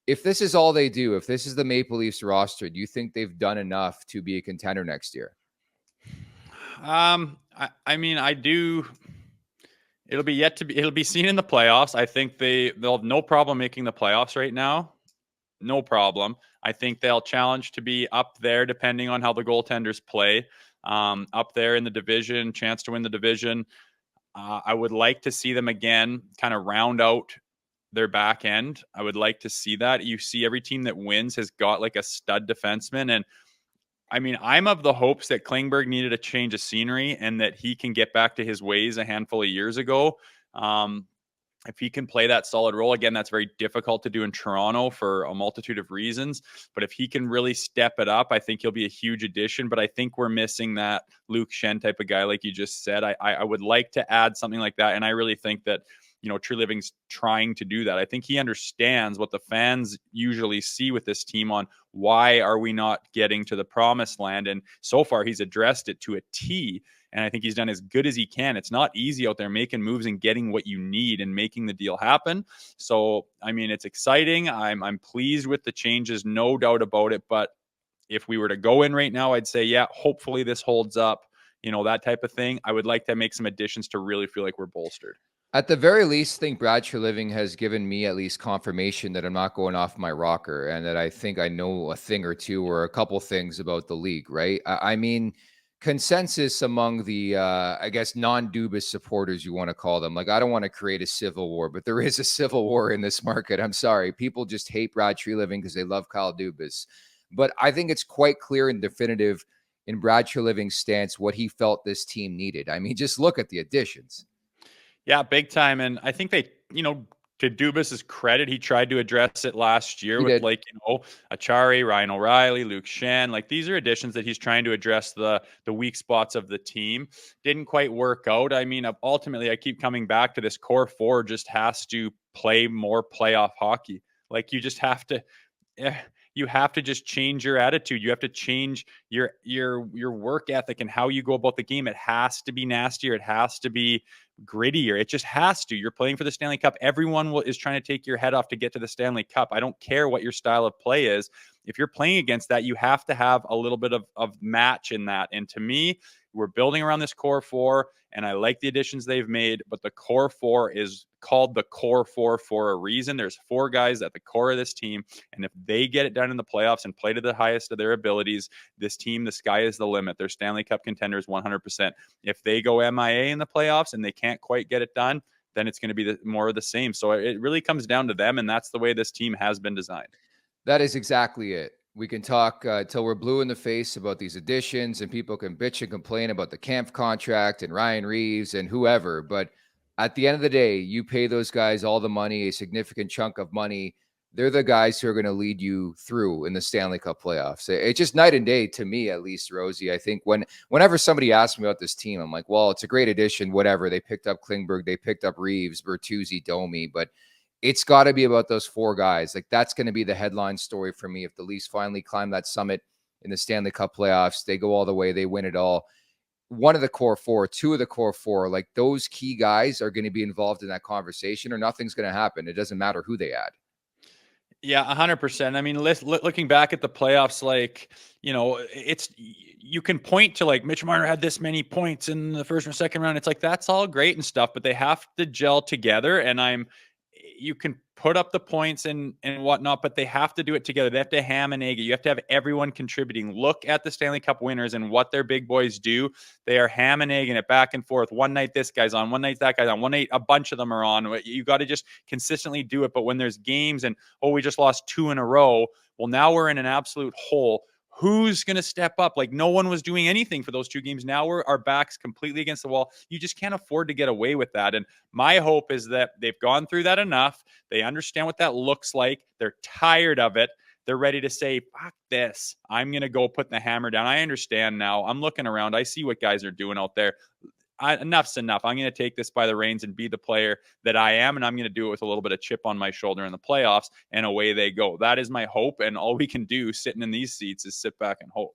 if this is all they do, if this is the Maple Leafs roster, do you think they've done enough to be a contender next year? I mean, I do. It'll be seen in the playoffs. I think they'll have no problem making the playoffs right now. No problem. I think they'll challenge to be up there depending on how the goaltenders play. Up there in the division, chance to win the division. I would like to see them again kind of round out their back end. I would like to see that. You see every team that wins has got like a stud defenseman. And I mean, I'm of the hopes that Klingberg needed a change of scenery and that he can get back to his ways a handful of years ago. If he can play that solid role, again, that's very difficult to do in Toronto for a multitude of reasons. But if he can really step it up, I think he'll be a huge addition. But I think we're missing that Luke Schenn type of guy, like you just said. I would like to add something like that. And I really think that, True Living's trying to do that. I think he understands what the fans usually see with this team on why are we not getting to the promised land. And so far, he's addressed it to a T. And I think he's done as good as he can. It's not easy out there making moves and getting what you need and making the deal happen. So, I mean, it's exciting. I'm pleased with the changes, no doubt about it. But if we were to go in right now, I'd say, yeah, hopefully this holds up, that type of thing. I would like to make some additions to really feel like we're bolstered. At the very least, I think Brad Treliving has given me at least confirmation that I'm not going off my rocker and that I think I know a thing or two or a couple things about the league, right? I mean, consensus among the, I guess, non-Dubas supporters, you want to call them. Like, I don't want to create a civil war, but there is a civil war in this market. I'm sorry. People just hate Brad Treliving because they love Kyle Dubas. But I think it's quite clear and definitive in Brad Treliving's stance what he felt this team needed. I mean, just look at the additions. Yeah, big time. And I think they, to Dubas's credit, he tried to address it last year with Achari, Ryan O'Reilly, Luke Schenn. Like these are additions that he's trying to address the weak spots of the team. Didn't quite work out. I mean, ultimately, I keep coming back to this core four just has to play more playoff hockey. Like you just have to. You have to just change your attitude. You have to change your work ethic and how you go about the game. It has to be nastier. It has to be grittier. It just has to. You're playing for the Stanley Cup. Everyone is trying to take your head off to get to the Stanley Cup. I don't care what your style of play is. If you're playing against that, you have to have a little bit of match in that. And to me, we're building around this core four, and I like the additions they've made, but the core four is called the core four for a reason. There's four guys at the core of this team, and if they get it done in the playoffs and play to the highest of their abilities, this team, the sky is the limit. They're Stanley Cup contenders 100%. If they go MIA in the playoffs and they can't quite get it done, then it's going to be more of the same. So it really comes down to them, and that's the way this team has been designed. That is exactly it. We can talk till we're blue in the face about these additions, and people can bitch and complain about the Kampf contract and Ryan Reaves and whoever. But at the end of the day, you pay those guys all the money, a significant chunk of money. They're the guys who are going to lead you through in the Stanley Cup playoffs. It's just night and day to me, at least, Rosie. I think whenever somebody asks me about this team, I'm like, well, it's a great addition, whatever. They picked up Klingberg, they picked up Reaves, Bertuzzi, Domi, but it's got to be about those four guys. Like that's going to be the headline story for me. If the Leafs finally climb that summit in the Stanley Cup playoffs, they go all the way, they win it all. One of the core four, two of the core four, like those key guys are going to be involved in that conversation or nothing's going to happen. It doesn't matter who they add. Yeah, 100%. I mean, looking back at the playoffs, like, you can point to like Mitch Marner had this many points in the first or second round. It's like, that's all great and stuff, but they have to gel together. And you can put up the points and whatnot, but they have to do it together. They have to ham and egg it. You have to have everyone contributing. Look at the Stanley Cup winners and what their big boys do. They are ham and egging it back and forth. One night this guy's on, one night that guy's on, one night a bunch of them are on. You got to just consistently do it. But when there's games and, we just lost 2 in a row, well, now we're in an absolute hole. Who's going to step up? Like no one was doing anything for those 2 games. Now our backs completely against the wall. You just can't afford to get away with that. And my hope is that they've gone through that enough. They understand what that looks like. They're tired of it. They're ready to say, fuck this. I'm going to go put the hammer down. I understand now. I'm looking around. I see what guys are doing out there. Enough's enough. I'm going to take this by the reins and be the player that I am, and I'm going to do it with a little bit of chip on my shoulder in the playoffs, and away they go. That is my hope, and all we can do sitting in these seats is sit back and hope.